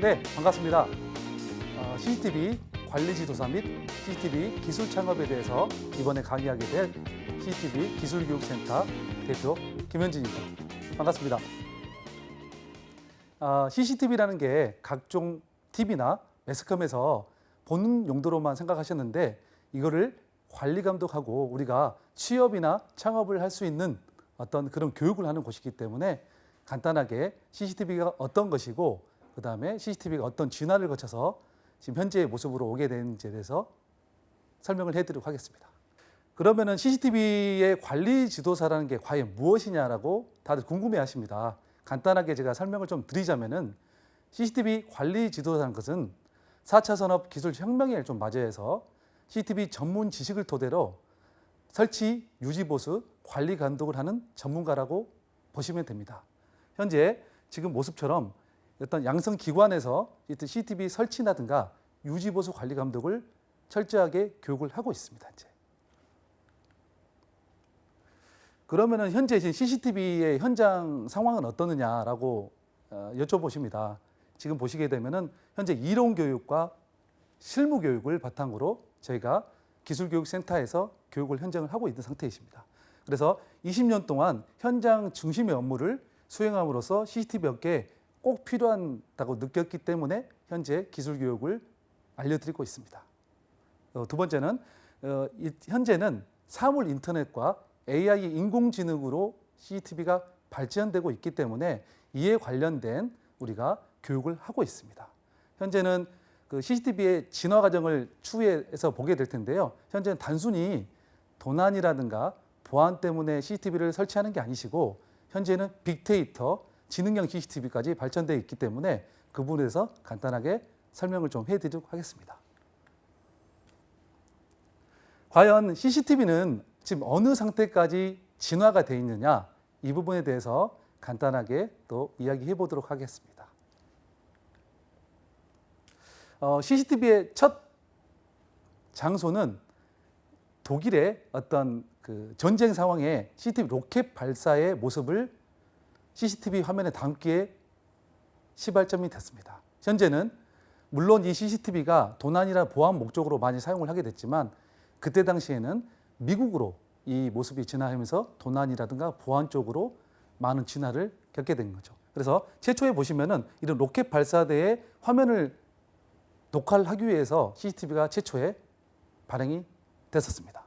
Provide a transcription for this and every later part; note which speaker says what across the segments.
Speaker 1: 네, 반갑습니다. CCTV 관리지도사 및 CCTV 기술 창업에 대해서 이번에 강의하게 될 CCTV 기술교육센터 대표 김현진입니다. 반갑습니다. CCTV라는 게 각종 TV나 매스컴에서 보는 용도로만 생각하셨는데 이거를 관리 감독하고 우리가 취업이나 창업을 할 수 있는 어떤 그런 교육을 하는 곳이기 때문에 간단하게 CCTV가 어떤 것이고 그 다음에 CCTV가 어떤 진화를 거쳐서 지금 현재의 모습으로 오게 되는지에 대해서 설명을 해드리도록 하겠습니다. 그러면은 CCTV의 관리 지도사라는 게 과연 무엇이냐라고 다들 궁금해 하십니다. 간단하게 제가 설명을 좀 드리자면은 CCTV 관리 지도사라는 것은 4차 산업 기술 혁명을 좀 맞이해서 CCTV 전문 지식을 토대로 설치, 유지 보수, 관리 감독을 하는 전문가라고 보시면 됩니다. 현재 지금 모습처럼 어떤 양성기관에서 CCTV 설치라든가 유지 보수 관리 감독을 철저하게 교육을 하고 있습니다. 이제. 그러면은 현재 CCTV의 현장 상황은 어떠느냐라고 여쭤보십니다. 지금 보시게 되면은 현재 이론 교육과 실무 교육을 바탕으로 저희가 기술교육센터에서 교육을 현장을 하고 있는 상태이십니다. 그래서 20년 동안 현장 중심의 업무를 수행함으로써 CCTV 업계에 꼭 필요하다고 느꼈기 때문에 현재 기술교육을 알려드리고 있습니다. 두 번째는 현재는 사물 인터넷과 AI 인공지능으로 CCTV가 발전되고 있기 때문에 이에 관련된 우리가 교육을 하고 있습니다. 현재는 그 CCTV의 진화 과정을 추후에서 보게 될 텐데요. 현재는 단순히 도난이라든가 보안 때문에 CCTV를 설치하는 게 아니시고 현재는 빅데이터, 지능형 CCTV까지 발전되어 있기 때문에 그 부분에서 간단하게 설명을 좀 해드리도록 하겠습니다. 과연 CCTV는 지금 어느 상태까지 진화가 되어 있느냐 이 부분에 대해서 간단하게 또 이야기해 보도록 하겠습니다. CCTV의 첫 장소는 독일의 어떤 그 전쟁 상황에 CCTV 로켓 발사의 모습을 CCTV 화면에 담기에 시발점이 됐습니다. 현재는 물론 이 CCTV가 도난이나 보안 목적으로 많이 사용을 하게 됐지만 그때 당시에는 미국으로 이 모습이 진화하면서 도난이라든가 보안 쪽으로 많은 진화를 겪게 된 거죠. 그래서 최초에 보시면은 이런 로켓 발사대의 화면을 녹화를 하기 위해서 CCTV가 최초에 발행이 됐었습니다.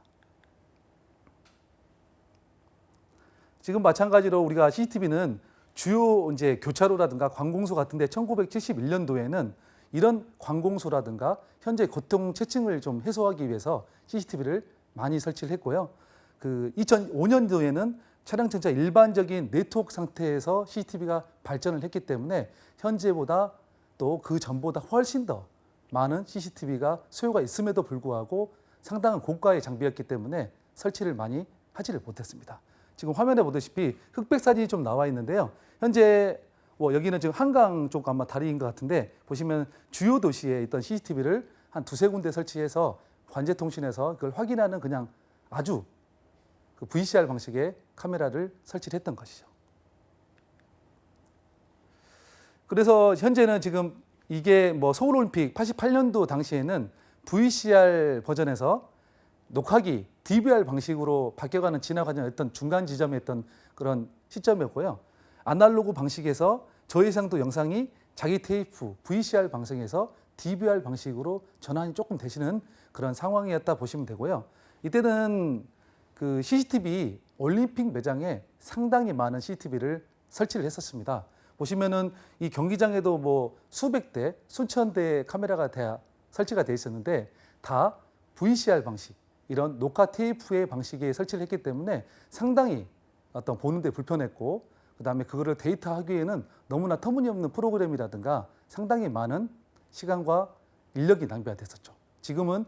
Speaker 1: 지금 마찬가지로 우리가 CCTV는 주요 이제 교차로라든가 관공서 같은데 1971년도에는 이런 관공서라든가 현재 교통체증을 좀 해소하기 위해서 CCTV를 많이 설치를 했고요. 그 2005년도에는 차량 전차 일반적인 네트워크 상태에서 CCTV가 발전을 했기 때문에 현재보다 또 그 전보다 훨씬 더 많은 CCTV가 소요가 있음에도 불구하고 상당한 고가의 장비였기 때문에 설치를 많이 하지를 못했습니다. 지금 화면에 보다시피 흑백 사진이 좀 나와 있는데요. 현재 여기는 지금 한강 쪽 아마 다리인 것 같은데 보시면 주요 도시에 있던 CCTV를 한 두세 군데 설치해서 관제통신에서 그걸 확인하는 그냥 아주 그 VCR 방식의 카메라를 설치를 했던 것이죠. 그래서 현재는 지금 이게 서울올림픽 88년도 당시에는 VCR 버전에서 녹화기 DVR 방식으로 바뀌어가는 진화 과정이었던 중간 지점에 있던 그런 시점이었고요. 아날로그 방식에서 저해상도 영상이 자기 테이프 VCR 방송에서 DVR 방식으로 전환이 조금 되시는 그런 상황이었다 보시면 되고요. 이때는 그 CCTV 올림픽 매장에 상당히 많은 CCTV를 설치를 했었습니다. 보시면은 이 경기장에도 수백 대, 수천 대의 카메라가 설치가 되어 있었는데 다 VCR 방식, 이런 녹화 테이프의 방식에 설치를 했기 때문에 상당히 어떤 보는데 불편했고 그 다음에 그거를 데이터하기에는 너무나 터무니없는 프로그램이라든가 상당히 많은 시간과 인력이 낭비가 됐었죠. 지금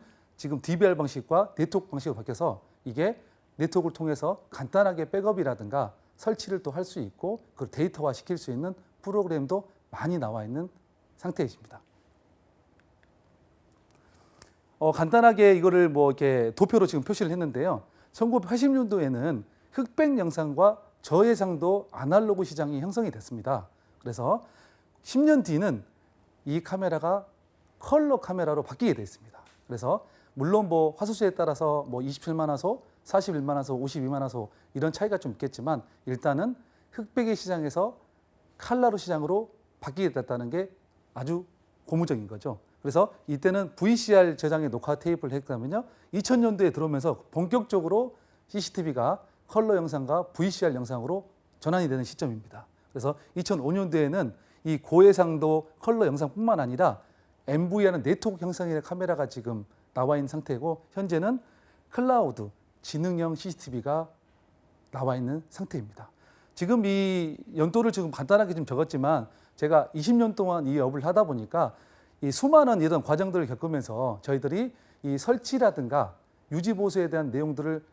Speaker 1: DVR 방식과 네트워크 방식으로 바뀌어서 이게 네트워크를 통해서 간단하게 백업이라든가 설치를 또 할 수 있고 그걸 데이터화 시킬 수 있는 프로그램도 많이 나와 있는 상태이십니다. 간단하게 이거를 이렇게 도표로 지금 표시를 했는데요. 1980년도에는 흑백 영상과 저해상도 아날로그 시장이 형성이 됐습니다. 그래서 10년 뒤는 이 카메라가 컬러 카메라로 바뀌게 되어 있습니다. 그래서 물론 뭐 화소수에 따라서 뭐 27만 화소, 41만 화소, 52만 화소 이런 차이가 좀 있겠지만 일단은 흑백의 시장에서 칼라로 시장으로 바뀌게 됐다는 게 아주 고무적인 거죠. 그래서 이때는 VCR 저장의 녹화 테이프를 했다면요. 2000년도에 들어오면서 본격적으로 CCTV가 컬러 영상과 VCR 영상으로 전환이 되는 시점입니다. 그래서 2005년도에는 이 고해상도 컬러 영상뿐만 아니라 MV라는 네트워크 형상의 카메라가 지금 나와 있는 상태고 현재는 클라우드 지능형 CCTV가 나와 있는 상태입니다. 지금 이 연도를 지금 간단하게 좀 적었지만 제가 20년 동안 이 업을 하다 보니까 이 수많은 이런 과정들을 겪으면서 저희들이 이 설치라든가 유지 보수에 대한 내용들을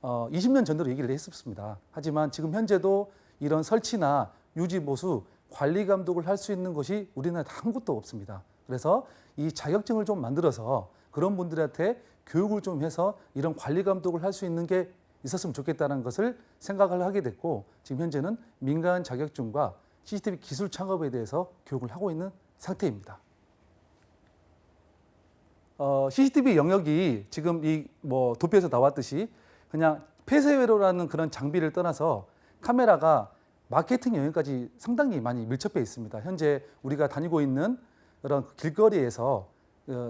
Speaker 1: 20년 전으로 얘기를 했었습니다. 하지만 지금 현재도 이런 설치나 유지 보수 관리 감독을 할 수 있는 것이 우리나라에 한 곳도 없습니다. 그래서 이 자격증을 좀 만들어서 그런 분들한테 교육을 좀 해서 이런 관리 감독을 할 수 있는 게 있었으면 좋겠다는 것을 생각을 하게 됐고 지금 현재는 민간 자격증과 CCTV 기술 창업에 대해서 교육을 하고 있는 상태입니다. CCTV 영역이 지금 이 뭐 도표에서 나왔듯이 그냥 폐쇄회로라는 그런 장비를 떠나서 카메라가 마케팅 영역까지 상당히 많이 밀접해 있습니다. 현재 우리가 다니고 있는 그런 길거리에서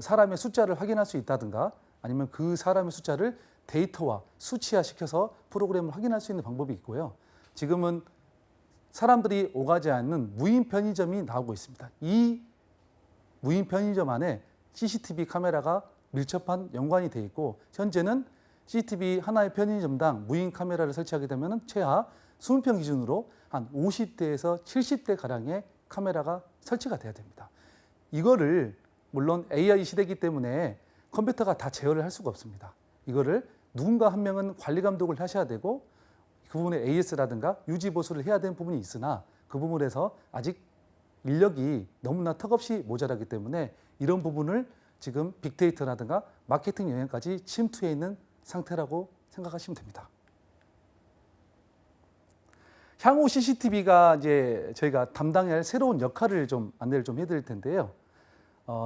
Speaker 1: 사람의 숫자를 확인할 수 있다든가 아니면 그 사람의 숫자를 데이터와 수치화시켜서 프로그램을 확인할 수 있는 방법이 있고요. 지금은 사람들이 오가지 않는 무인 편의점이 나오고 있습니다. 이 무인 편의점 안에 CCTV 카메라가 밀접한 연관이 되어 있고 현재는 CCTV 하나의 편의점당 무인 카메라를 설치하게 되면 최하 20평 기준으로 한 50대에서 70대 가량의 카메라가 설치가 돼야 됩니다. 이거를 물론 AI 시대이기 때문에 컴퓨터가 다 제어를 할 수가 없습니다. 이거를 누군가 한 명은 관리 감독을 하셔야 되고 그 부분에 AS라든가 유지 보수를 해야 되는 부분이 있으나 그 부분에서 아직 인력이 너무나 턱없이 모자라기 때문에 이런 부분을 지금 빅데이터라든가 마케팅 영역까지 침투해 있는 상태라고 생각하시면 됩니다. 향후 CCTV가 이제 저희가 담당해야 할 새로운 역할을 좀 안내를 좀 해드릴 텐데요.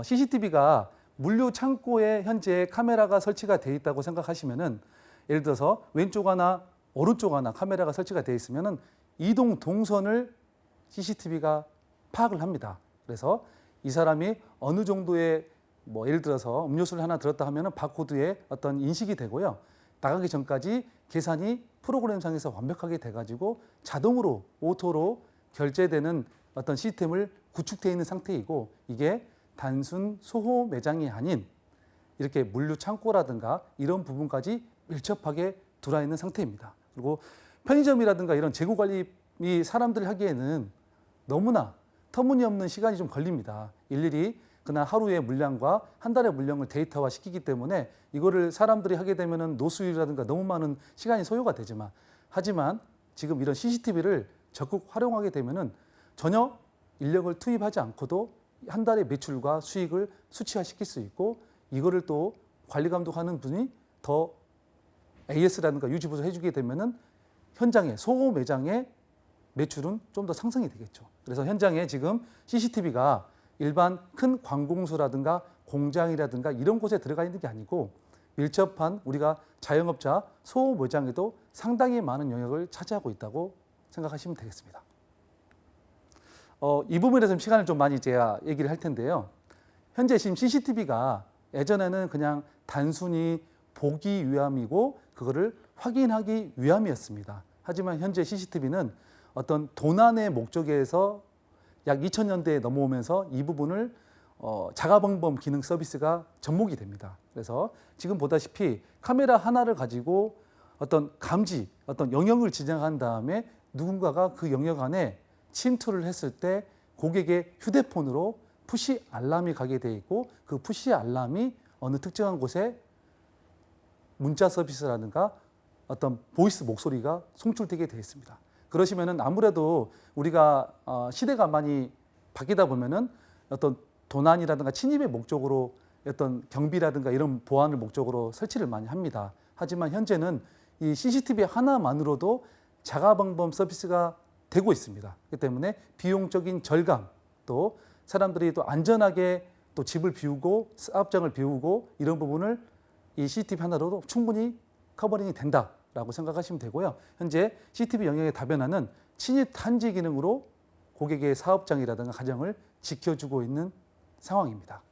Speaker 1: CCTV가 물류 창고에 현재 카메라가 설치가 되어 있다고 생각하시면은 예를 들어서 왼쪽 하나, 오른쪽 하나 카메라가 설치가 되어 있으면은 이동 동선을 CCTV가 파악을 합니다. 그래서 이 사람이 어느 정도의 뭐 예를 들어서 음료수를 하나 들었다 하면은 바코드에 어떤 인식이 되고요. 나가기 전까지 계산이 프로그램상에서 완벽하게 돼가지고 자동으로 오토로 결제되는 어떤 시스템을 구축되어 있는 상태이고 이게 단순 소호 매장이 아닌 이렇게 물류 창고라든가 이런 부분까지 밀접하게 들어와 있는 상태입니다. 그리고 편의점이라든가 이런 재고 관리 사람들이 하기에는 너무나 터무니없는 시간이 좀 걸립니다. 일일이 그날 하루의 물량과 한 달의 물량을 데이터화 시키기 때문에 이거를 사람들이 하게 되면은 노수율이라든가 너무 많은 시간이 소요가 되지만 하지만 지금 이런 CCTV를 적극 활용하게 되면은 전혀 인력을 투입하지 않고도 한 달의 매출과 수익을 수치화시킬 수 있고 이거를 또 관리 감독하는 분이 더 AS라든가 유지보수 해주게 되면은 현장의 소호 매장의 매출은 좀 더 상승이 되겠죠. 그래서 현장에 지금 CCTV가 일반 큰 관공서라든가 공장이라든가 이런 곳에 들어가 있는 게 아니고 밀접한 우리가 자영업자 소호 매장에도 상당히 많은 영역을 차지하고 있다고 생각하시면 되겠습니다. 이 부분에 좀 시간을 좀 많이 제가 얘기를 할 텐데요. 현재 지금 CCTV가 예전에는 그냥 단순히 보기 위함이고 그거를 확인하기 위함이었습니다. 하지만 현재 CCTV는 어떤 도난의 목적에서 약 2000년대에 넘어오면서 이 부분을 자가방범 기능 서비스가 접목이 됩니다. 그래서 지금 보다시피 카메라 하나를 가지고 어떤 감지, 어떤 영역을 지정한 다음에 누군가가 그 영역 안에 침투를 했을 때 고객의 휴대폰으로 푸시 알람이 가게 돼 있고 그 푸시 알람이 어느 특정한 곳에 문자 서비스라든가 어떤 보이스 목소리가 송출되게 되어 있습니다. 그러시면은 아무래도 우리가 시대가 많이 바뀌다 보면은 어떤 도난이라든가 침입의 목적으로 어떤 경비라든가 이런 보안을 목적으로 설치를 많이 합니다. 하지만 현재는 이 CCTV 하나만으로도 자가방범 서비스가 되고 있습니다. 그렇기 때문에 비용적인 절감 또 사람들이 또 안전하게 또 집을 비우고 사업장을 비우고 이런 부분을 이 CCTV 하나로도 충분히 커버링이 된다라고 생각하시면 되고요. 현재 CCTV 영역에 다변화는 침입 탐지 기능으로 고객의 사업장이라든가 가정을 지켜주고 있는 상황입니다.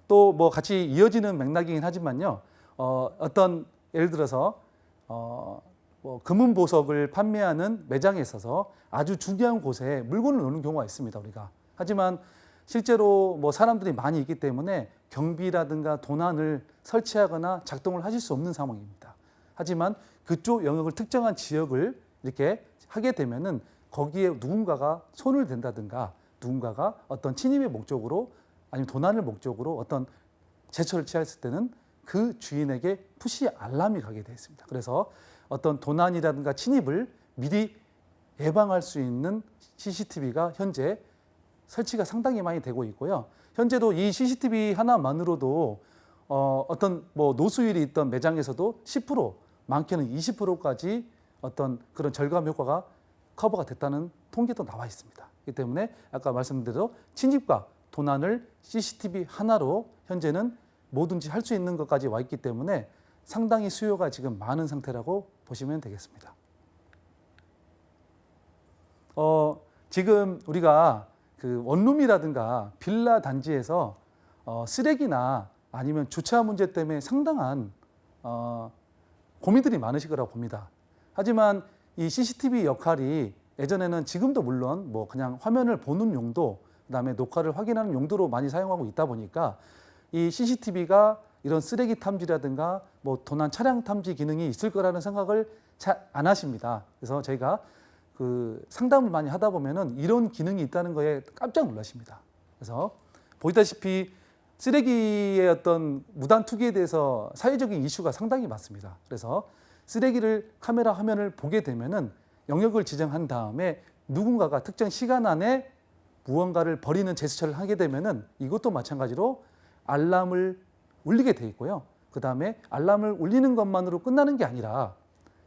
Speaker 1: 또 뭐 같이 이어지는 맥락이긴 하지만요. 어떤 예를 들어서 뭐 금은 보석을 판매하는 매장에 있어서 아주 중요한 곳에 물건을 놓는 경우가 있습니다. 우리가. 하지만 실제로 뭐 사람들이 많이 있기 때문에 경비라든가 도난을 설치하거나 작동을 하실 수 없는 상황입니다. 하지만 그쪽 영역을 특정한 지역을 이렇게 하게 되면은 거기에 누군가가 손을 댄다든가 누군가가 어떤 침입의 목적으로 아니면 도난을 목적으로 어떤 제처를 취했을 때는 그 주인에게 푸시 알람이 가게 되어 있습니다. 그래서 어떤 도난이라든가 침입을 미리 예방할 수 있는 CCTV가 현재 설치가 상당히 많이 되고 있고요. 현재도 이 CCTV 하나만으로도 어떤 뭐 노수율이 있던 매장에서도 10%, 많게는 20%까지 어떤 그런 절감 효과가 커버가 됐다는 통계도 나와 있습니다. 그렇기 때문에 아까 말씀드린 대로 침입과 도난을 CCTV 하나로 현재는 뭐든지 할 수 있는 것까지 와 있기 때문에 상당히 수요가 지금 많은 상태라고 보시면 되겠습니다. 지금 우리가 그 원룸이라든가 빌라 단지에서 쓰레기나 아니면 주차 문제 때문에 상당한 고민들이 많으실 거라고 봅니다. 하지만 이 CCTV 역할이 예전에는 지금도 물론 뭐 그냥 화면을 보는 용도, 그다음에 녹화를 확인하는 용도로 많이 사용하고 있다 보니까 이 CCTV가 이런 쓰레기 탐지라든가 뭐 도난 차량 탐지 기능이 있을 거라는 생각을 잘 안 하십니다. 그래서 저희가 그 상담을 많이 하다 보면은 이런 기능이 있다는 거에 깜짝 놀라십니다. 그래서 보시다시피 쓰레기의 어떤 무단 투기에 대해서 사회적인 이슈가 상당히 많습니다. 그래서 쓰레기를 카메라 화면을 보게 되면은 영역을 지정한 다음에 누군가가 특정 시간 안에 무언가를 버리는 제스처를 하게 되면은 이것도 마찬가지로 알람을 울리게 돼 있고요. 그 다음에 알람을 울리는 것만으로 끝나는 게 아니라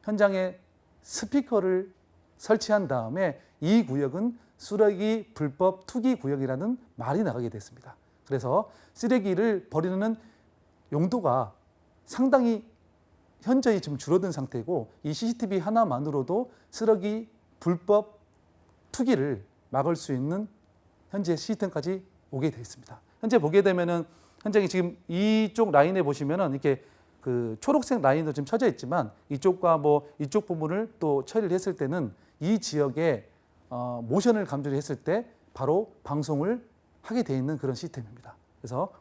Speaker 1: 현장에 스피커를 설치한 다음에 이 구역은 쓰레기 불법 투기 구역이라는 말이 나가게 됐습니다. 그래서 쓰레기를 버리는 용도가 상당히 현저히 좀 줄어든 상태고 이 CCTV 하나만으로도 쓰레기 불법 투기를 막을 수 있는 현재 시스템까지 오게 되어 있습니다. 현재 보게 되면은 현장에 지금 이쪽 라인에 보시면은 이렇게 그 초록색 라인도 좀 쳐져 있지만 이쪽과 뭐 이쪽 부분을 또 처리를 했을 때는 이 지역에 모션을 감지를 했을 때 바로 방송을 하게 되어 있는 그런 시스템입니다. 그래서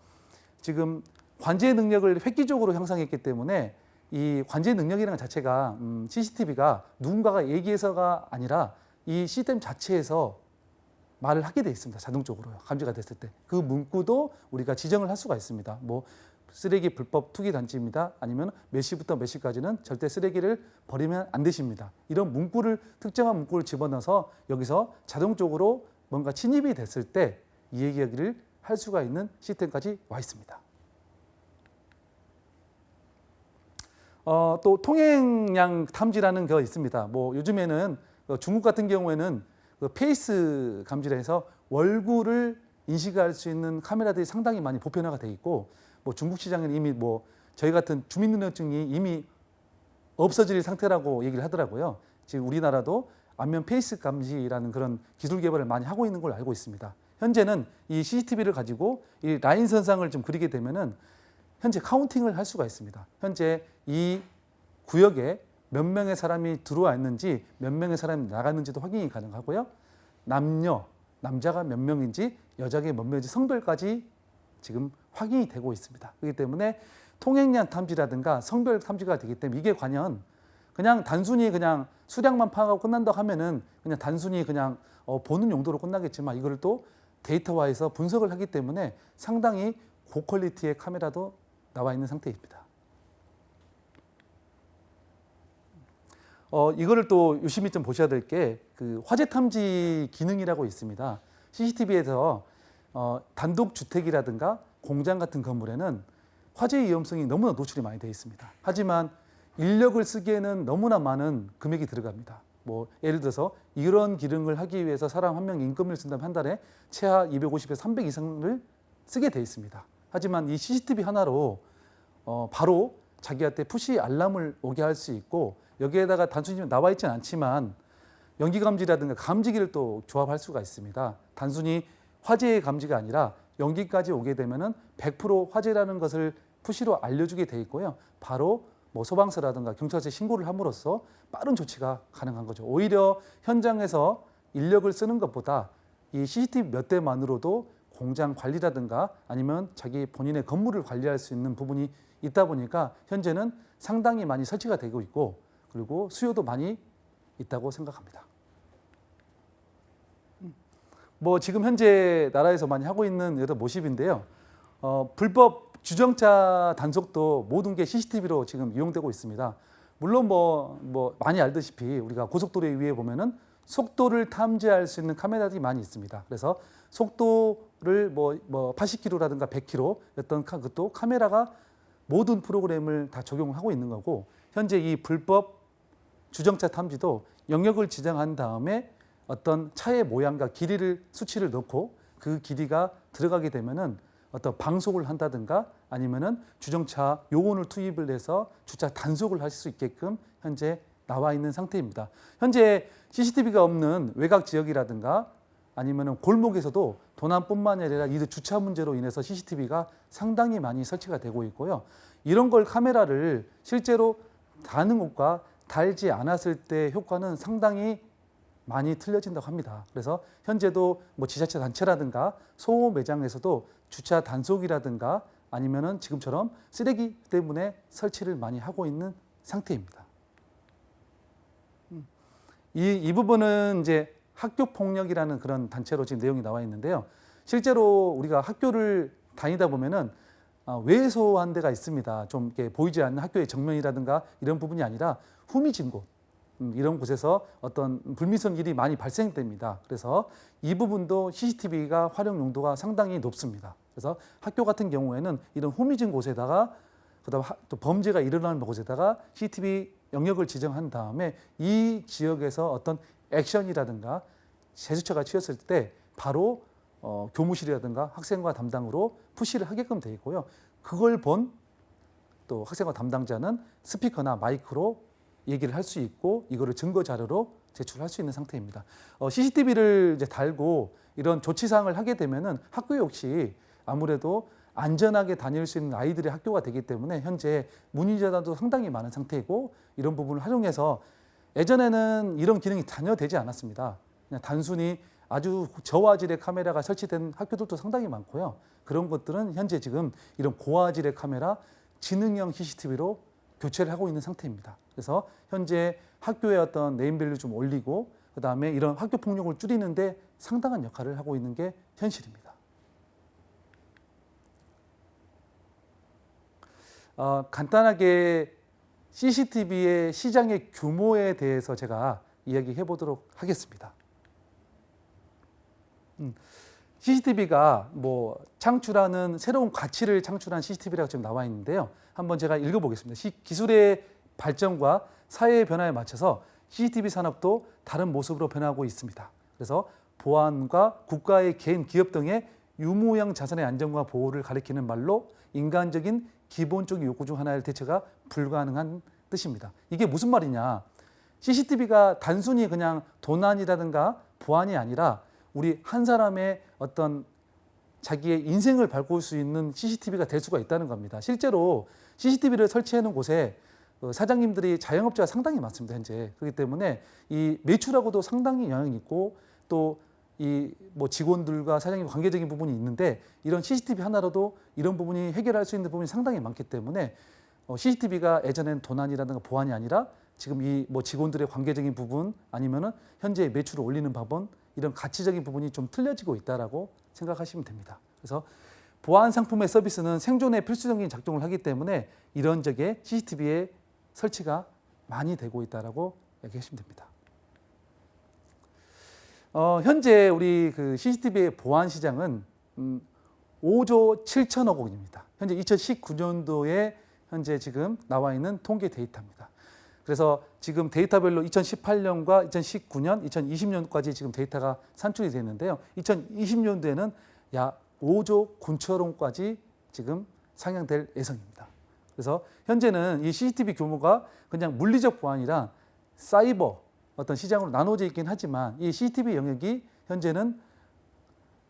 Speaker 1: 지금 관제 능력을 획기적으로 향상했기 때문에 이 관제 능력이라는 것 자체가 CCTV가 누군가가 얘기해서가 아니라 이 시스템 자체에서 말을 하게 돼 있습니다. 자동적으로요. 감지가 됐을 때. 그 문구도 우리가 지정을 할 수가 있습니다. 뭐 쓰레기 불법 투기 단지입니다. 아니면 몇 시부터 몇 시까지는 절대 쓰레기를 버리면 안 되십니다. 이런 문구를 특정한 문구를 집어넣어서 여기서 자동적으로 뭔가 침입이 됐을 때 이 얘기를 할 수가 있는 시스템까지 와 있습니다. 또 통행량 탐지라는 거 있습니다. 뭐 요즘에는 중국 같은 경우에는 그 페이스 감지를 해서 월구를 인식할 수 있는 카메라들이 상당히 많이 보편화가 돼 있고 뭐 중국 시장에는 이미 뭐 저희 같은 주민등록증이 이미 없어질 상태라고 얘기를 하더라고요. 지금 우리나라도 안면 페이스 감지라는 그런 기술 개발을 많이 하고 있는 걸 알고 있습니다. 현재는 이 CCTV를 가지고 이 라인 선상을 좀 그리게 되면은 현재 카운팅을 할 수가 있습니다. 현재 이 구역에 몇 명의 사람이 들어와 있는지 몇 명의 사람이 나갔는지도 확인이 가능하고요. 남자가 몇 명인지 여자가 몇 명인지 성별까지 지금 확인이 되고 있습니다. 그렇기 때문에 통행량 탐지라든가 성별 탐지가 되기 때문에 이게 과연 그냥 단순히 그냥 수량만 파악하고 끝난다고 하면은 그냥 단순히 그냥 보는 용도로 끝나겠지만 이걸 또 데이터화해서 분석을 하기 때문에 상당히 고퀄리티의 카메라도 나와 있는 상태입니다. 이거를 또 유심히 좀 보셔야 될 게 그 화재 탐지 기능이라고 있습니다. CCTV에서 단독 주택이라든가 공장 같은 건물에는 화재 위험성이 너무나 노출이 많이 되어 있습니다. 하지만 인력을 쓰기에는 너무나 많은 금액이 들어갑니다. 뭐 예를 들어서 이런 기능을 하기 위해서 사람 한 명 임금을 쓴다면 한 달에 최하 250에서 300 이상을 쓰게 돼 있습니다. 하지만 이 CCTV 하나로 바로 자기한테 푸시 알람을 오게 할 수 있고, 여기에다가 단순히 나와 있지는 않지만 연기 감지라든가 감지기를 또 조합할 수가 있습니다. 단순히 화재의 감지가 아니라 연기까지 오게 되면은 100% 화재라는 것을 푸시로 알려주게 돼 있고요. 바로 뭐 소방서라든가 경찰서에 신고를 함으로써 빠른 조치가 가능한 거죠. 오히려 현장에서 인력을 쓰는 것보다 이 CCTV 몇 대만으로도 공장 관리라든가 아니면 자기 본인의 건물을 관리할 수 있는 부분이 있다 보니까 현재는 상당히 많이 설치가 되고 있고, 그리고 수요도 많이 있다고 생각합니다. 뭐 지금 현재 나라에서 많이 하고 있는 여러 모습인데요. 불법 주정차 단속도 모든 게 CCTV로 지금 이용되고 있습니다. 물론 뭐 많이 알다시피 우리가 고속도로 위에 보면은 속도를 탐지할 수 있는 카메라들이 많이 있습니다. 그래서 속도를 뭐 80km라든가 100km 어떤 그것도 카메라가 모든 프로그램을 다 적용을 하고 있는 거고, 현재 이 불법 주정차 탐지도 영역을 지정한 다음에 어떤 차의 모양과 길이를 수치를 넣고 그 길이가 들어가게 되면은 어떤 방속을 한다든가 아니면은 주정차 요원을 투입을 해서 주차 단속을 할 수 있게끔 현재 나와 있는 상태입니다. 현재 CCTV가 없는 외곽 지역이라든가 아니면은 골목에서도 도난뿐만 아니라 이 주차 문제로 인해서 CCTV가 상당히 많이 설치가 되고 있고요. 이런 걸 카메라를 실제로 다는 곳과 달지 않았을 때 효과는 상당히 많이 틀려진다고 합니다. 그래서 현재도 뭐 지자체 단체라든가 소호 매장에서도 주차 단속이라든가 아니면은 지금처럼 쓰레기 때문에 설치를 많이 하고 있는 상태입니다. 이 부분은 이제 학교 폭력이라는 그런 단체로 지금 내용이 나와 있는데요. 실제로 우리가 학교를 다니다 보면은 왜소한 데가 있습니다. 좀 이렇게 보이지 않는 학교의 정면이라든가 이런 부분이 아니라 후미진 곳, 이런 곳에서 어떤 불미스러운 일이 많이 발생됩니다. 그래서 이 부분도 CCTV가 활용 용도가 상당히 높습니다. 그래서 학교 같은 경우에는 이런 후미진 곳에다가 그다음 또 범죄가 일어나는 곳에다가 CCTV 영역을 지정한 다음에 이 지역에서 어떤 액션이라든가 제수처가 취했을 때 바로 교무실이라든가 학생과 담당으로 푸시를 하게끔 되어 있고요. 그걸 본 또 학생과 담당자는 스피커나 마이크로 얘기를 할 수 있고 이거를 증거 자료로 제출할 수 있는 상태입니다. CCTV를 이제 달고 이런 조치사항을 하게 되면은 학교 역시 아무래도 안전하게 다닐 수 있는 아이들의 학교가 되기 때문에 현재 문의 전화도 상당히 많은 상태이고, 이런 부분을 활용해서 예전에는 이런 기능이 전혀 되지 않았습니다. 그냥 단순히 아주 저화질의 카메라가 설치된 학교들도 상당히 많고요. 그런 것들은 현재 지금 이런 고화질의 카메라, 지능형 CCTV로 교체를 하고 있는 상태입니다. 그래서 현재 학교의 어떤 네임밸류 좀 올리고 그다음에 이런 학교 폭력을 줄이는데 상당한 역할을 하고 있는 게 현실입니다. 간단하게 CCTV의 시장의 규모에 대해서 제가 이야기해 보도록 하겠습니다. CCTV가 뭐 창출하는 새로운 가치를 창출한 CCTV라고 지금 나와 있는데요. 한번 제가 읽어보겠습니다. 기술의 발전과 사회의 변화에 맞춰서 CCTV 산업도 다른 모습으로 변하고 있습니다. 그래서 보안과 국가의 개인, 기업 등의 유무형 자산의 안전과 보호를 가리키는 말로 인간적인 기본적인 욕구 중 하나의 대처가 불가능한 뜻입니다. 이게 무슨 말이냐? CCTV가 단순히 그냥 도난이라든가 보안이 아니라 우리 한 사람의 어떤 자기의 인생을 바꿀 수 있는 CCTV가 될 수가 있다는 겁니다. 실제로 CCTV를 설치해 놓은 곳에 사장님들이 자영업자가 상당히 많습니다. 현재. 그렇기 때문에 이 매출하고도 상당히 영향이 있고 또 이 뭐 직원들과 사장님 관계적인 부분이 있는데 이런 CCTV 하나로도 이런 부분이 해결할 수 있는 부분이 상당히 많기 때문에 CCTV가 예전엔 도난이라든가 보안이 아니라 지금 이 뭐 직원들의 관계적인 부분 아니면은 현재 매출을 올리는 법은 이런 가치적인 부분이 좀 틀려지고 있다라고 생각하시면 됩니다. 그래서 보안 상품의 서비스는 생존에 필수적인 작동을 하기 때문에 이런 적에 CCTV의 설치가 많이 되고 있다라고 얘기하시면 됩니다. 현재 우리 그 CCTV의 보안 시장은 5조 7천억 원입니다. 현재 2019년도에 현재 지금 나와 있는 통계 데이터입니다. 그래서 지금 데이터별로 2018년과 2019년, 2020년까지 지금 데이터가 산출이 됐는데요. 2020년도에는 약 5조 9천억 원까지 지금 상향될 예정입니다. 그래서 현재는 이 CCTV 규모가 그냥 물리적 보안이랑 사이버 어떤 시장으로 나눠져 있긴 하지만 이 CCTV 영역이 현재는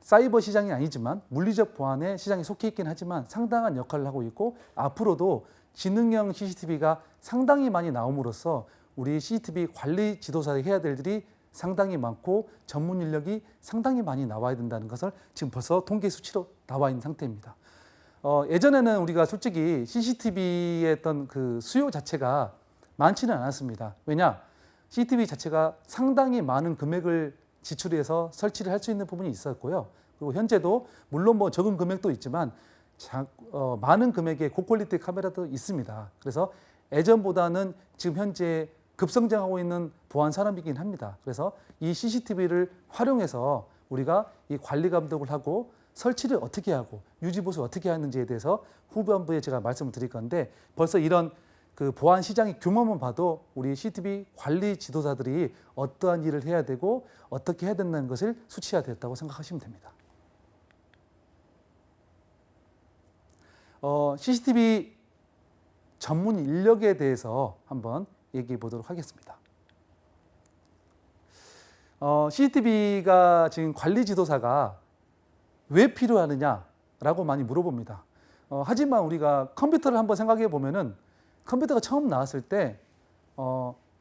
Speaker 1: 사이버 시장이 아니지만 물리적 보안의 시장에 속해 있긴 하지만 상당한 역할을 하고 있고 앞으로도 지능형 CCTV가 상당히 많이 나옴으로써 우리 CCTV 관리 지도사들이 해야 될 일이 상당히 많고 전문 인력이 상당히 많이 나와야 된다는 것을 지금 벌써 통계 수치로 나와 있는 상태입니다. 예전에는 우리가 솔직히 CCTV의 어떤 그 수요 자체가 많지는 않았습니다. 왜냐? CCTV 자체가 상당히 많은 금액을 지출해서 설치를 할 수 있는 부분이 있었고요. 그리고 현재도 물론 뭐 적은 금액도 있지만 많은 금액의 고퀄리티 카메라도 있습니다. 그래서 예전보다는 지금 현재 급성장하고 있는 보안 산업이긴 합니다. 그래서 이 CCTV를 활용해서 우리가 이 관리 감독을 하고 설치를 어떻게 하고 유지 보수 어떻게 하는지에 대해서 후반부에 제가 말씀을 드릴 건데 벌써 이런 그 보안 시장의 규모만 봐도 우리 CCTV 관리 지도자들이 어떠한 일을 해야 되고 어떻게 해야 된다는 것을 수치화됐다고 생각하시면 됩니다. CCTV 전문 인력에 대해서 한번 얘기해 보도록 하겠습니다. CCTV가 지금 관리 지도사가 왜 필요하느냐라고 많이 물어봅니다. 하지만 우리가 컴퓨터를 한번 생각해 보면은 컴퓨터가 처음 나왔을 때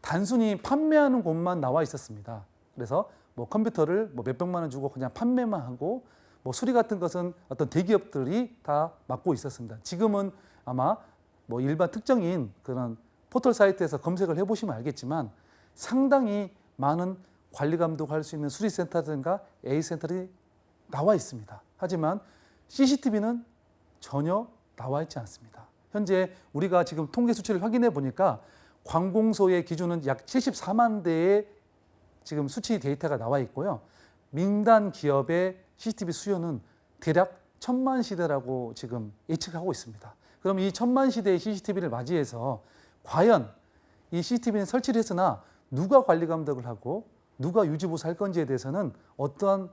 Speaker 1: 단순히 판매하는 곳만 나와 있었습니다. 그래서 뭐 컴퓨터를 뭐 몇백만 원 주고 그냥 판매만 하고 뭐 수리 같은 것은 어떤 대기업들이 다 맡고 있었습니다. 지금은 아마 뭐 일반 특정인 그런 포털 사이트에서 검색을 해보시면 알겠지만 상당히 많은 관리 감독할 수 있는 수리센터든가 A센터들이 나와 있습니다. 하지만 CCTV는 전혀 나와 있지 않습니다. 현재 우리가 지금 통계 수치를 확인해 보니까 관공서의 기준은 약 74만 대의 지금 수치 데이터가 나와 있고요. 민간 기업의 CCTV 수요는 대략 1000만 시대라고 지금 예측하고 있습니다. 그럼 이 1000만 시대의 CCTV를 맞이해서 과연 이 CCTV는 설치를 했으나 누가 관리 감독을 하고 누가 유지 보수할 건지에 대해서는 어떠한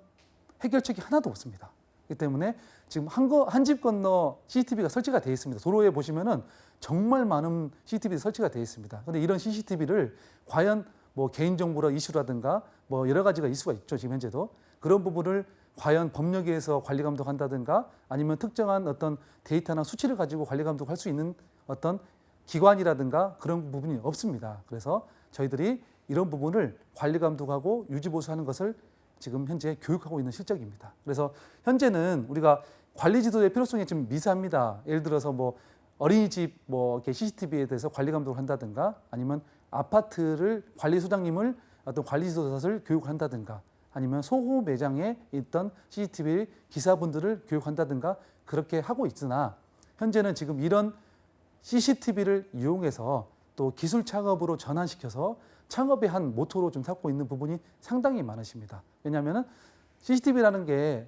Speaker 1: 해결책이 하나도 없습니다. 그렇기 때문에 지금 한 집 건너 CCTV가 설치가 되어 있습니다. 도로에 보시면은 정말 많은 CCTV 설치가 되어 있습니다. 그런데 이런 CCTV를 과연 뭐 개인정보로 이슈라든가 뭐 여러 가지가 이슈가 있죠. 지금 현재도 그런 부분을 과연 법령에서 관리 감독한다든가 아니면 특정한 어떤 데이터나 수치를 가지고 관리 감독할 수 있는 어떤 기관이라든가 그런 부분이 없습니다. 그래서 저희들이 이런 부분을 관리 감독하고 유지 보수하는 것을 지금 현재 교육하고 있는 실적입니다. 그래서 현재는 우리가 관리 지도의 필요성이 좀 미세합니다. 예를 들어서 뭐 어린이집 뭐 이렇게 CCTV에 대해서 관리 감독을 한다든가 아니면 아파트를 관리소장님을 어떤 관리 지도사를 교육한다든가 아니면 소호 매장에 있던 CCTV 기사분들을 교육한다든가 그렇게 하고 있으나 현재는 지금 이런 CCTV를 이용해서 또 기술 창업으로 전환시켜서 창업의 한 모토로 좀 삼고 있는 부분이 상당히 많으십니다. 왜냐하면 CCTV라는 게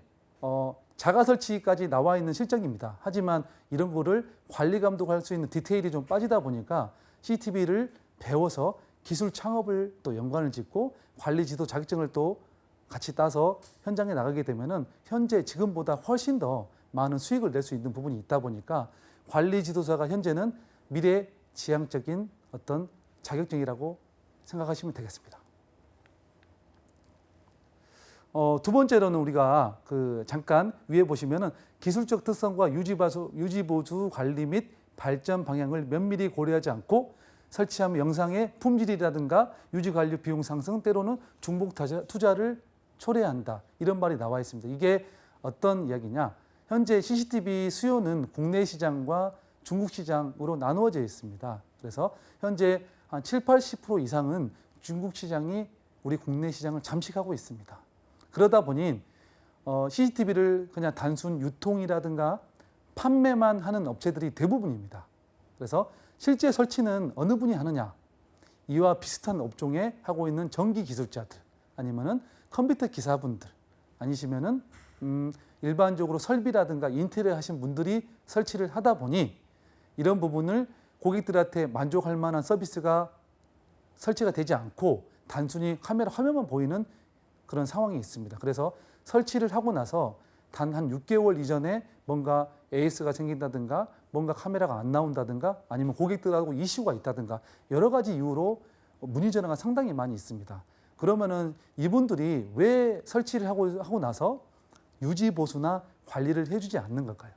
Speaker 1: 자가 설치까지 나와 있는 실적입니다. 하지만 이런 거를 관리 감독할 수 있는 디테일이 좀 빠지다 보니까 CCTV를 배워서 기술 창업을 또 연관을 짓고 관리 지도 자격증을 또 같이 따서 현장에 나가게 되면은 현재 지금보다 훨씬 더 많은 수익을 낼 수 있는 부분이 있다 보니까 관리 지도사가 현재는 미래 지향적인 어떤 자격증이라고 생각하시면 되겠습니다. 두 번째로는 우리가 잠깐 위에 보시면은 기술적 특성과 유지보수 관리 및 발전 방향을 면밀히 고려하지 않고 설치하면 영상의 품질이라든가 유지관리 비용 상승 때로는 중복 투자를 초래한다. 이런 말이 나와 있습니다. 이게 어떤 이야기냐? 현재 CCTV 수요는 국내 시장과 중국 시장으로 나누어져 있습니다. 그래서 현재 한 7, 80% 이상은 중국 시장이 우리 국내 시장을 잠식하고 있습니다. 그러다 보니 CCTV를 그냥 단순 유통이라든가 판매만 하는 업체들이 대부분입니다. 그래서 실제 설치는 어느 분이 하느냐? 이와 비슷한 업종에 하고 있는 전기 기술자들 아니면은 컴퓨터 기사분들 아니시면은 일반적으로 설비라든가 인테리어 하신 분들이 설치를 하다 보니 이런 부분을 고객들한테 만족할 만한 서비스가 설치가 되지 않고 단순히 카메라 화면만 보이는 그런 상황이 있습니다. 그래서 설치를 하고 나서 단 한 6개월 이전에 뭔가 AS가 생긴다든가 뭔가 카메라가 안 나온다든가 아니면 고객들하고 이슈가 있다든가 여러 가지 이유로 문의 전화가 상당히 많이 있습니다. 그러면은 이분들이 왜 설치를 하고 나서 유지 보수나 관리를 해주지 않는 걸까요?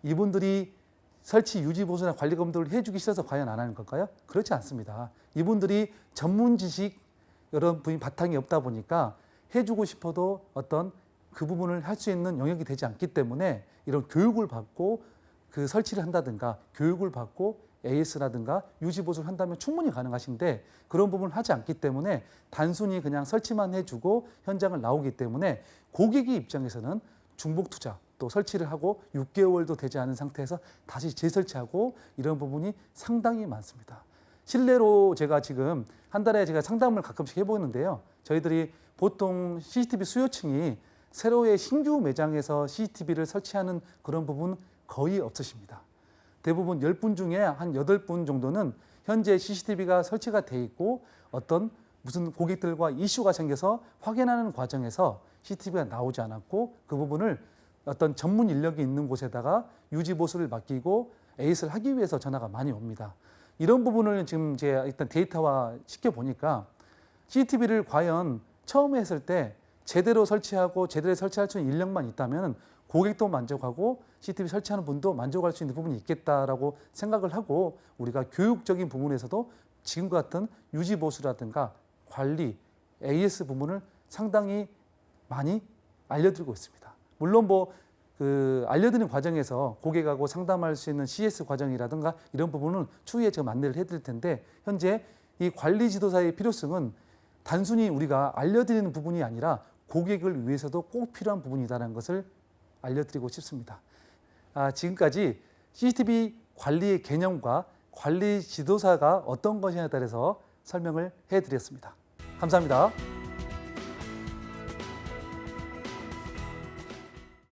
Speaker 1: 이분들이 설치 유지 보수나 관리 검토를 해주기 싫어서 과연 안 하는 걸까요? 그렇지 않습니다. 이분들이 전문 지식 여러 분이 바탕이 없다 보니까 해주고 싶어도 어떤 그 부분을 할 수 있는 영역이 되지 않기 때문에 이런 교육을 받고 그 설치를 한다든가 교육을 받고 AS라든가 유지 보수를 한다면 충분히 가능하신데 그런 부분을 하지 않기 때문에 단순히 그냥 설치만 해주고 현장을 나오기 때문에 고객의 입장에서는 중복 투자 또 설치를 하고 6개월도 되지 않은 상태에서 다시 재설치하고 이런 부분이 상당히 많습니다. 실례로 제가 지금 한 달에 제가 상담을 가끔씩 해보는데요. 저희들이 보통 CCTV 수요층이 새로의 신규 매장에서 CCTV를 설치하는 그런 부분 거의 없으십니다. 대부분 10분 중에 한 8분 정도는 현재 CCTV가 설치가 돼 있고 어떤 무슨 고객들과 이슈가 생겨서 확인하는 과정에서 CCTV가 나오지 않았고 그 부분을 어떤 전문 인력이 있는 곳에다가 유지 보수를 맡기고 AS를 하기 위해서 전화가 많이 옵니다. 이런 부분을 지금 제가 일단 데이터화 시켜 보니까 CCTV를 과연 처음에 했을 때 제대로 설치하고 제대로 설치할 수 있는 인력만 있다면 고객도 만족하고 CCTV 설치하는 분도 만족할 수 있는 부분이 있겠다라고 생각을 하고 우리가 교육적인 부분에서도 지금과 같은 유지 보수라든가 관리, AS 부분을 상당히 많이 알려드리고 있습니다. 물론 알려드리는 과정에서 고객하고 상담할 수 있는 CS 과정이라든가 이런 부분은 추후에 제가 안내를 해드릴 텐데 현재 이 관리 지도사의 필요성은 단순히 우리가 알려드리는 부분이 아니라 고객을 위해서도 꼭 필요한 부분이다라는 것을 알려드리고 싶습니다. 지금까지 CCTV 관리의 개념과 관리 지도사가 어떤 것이냐에 따라서 설명을 해드렸습니다. 감사합니다.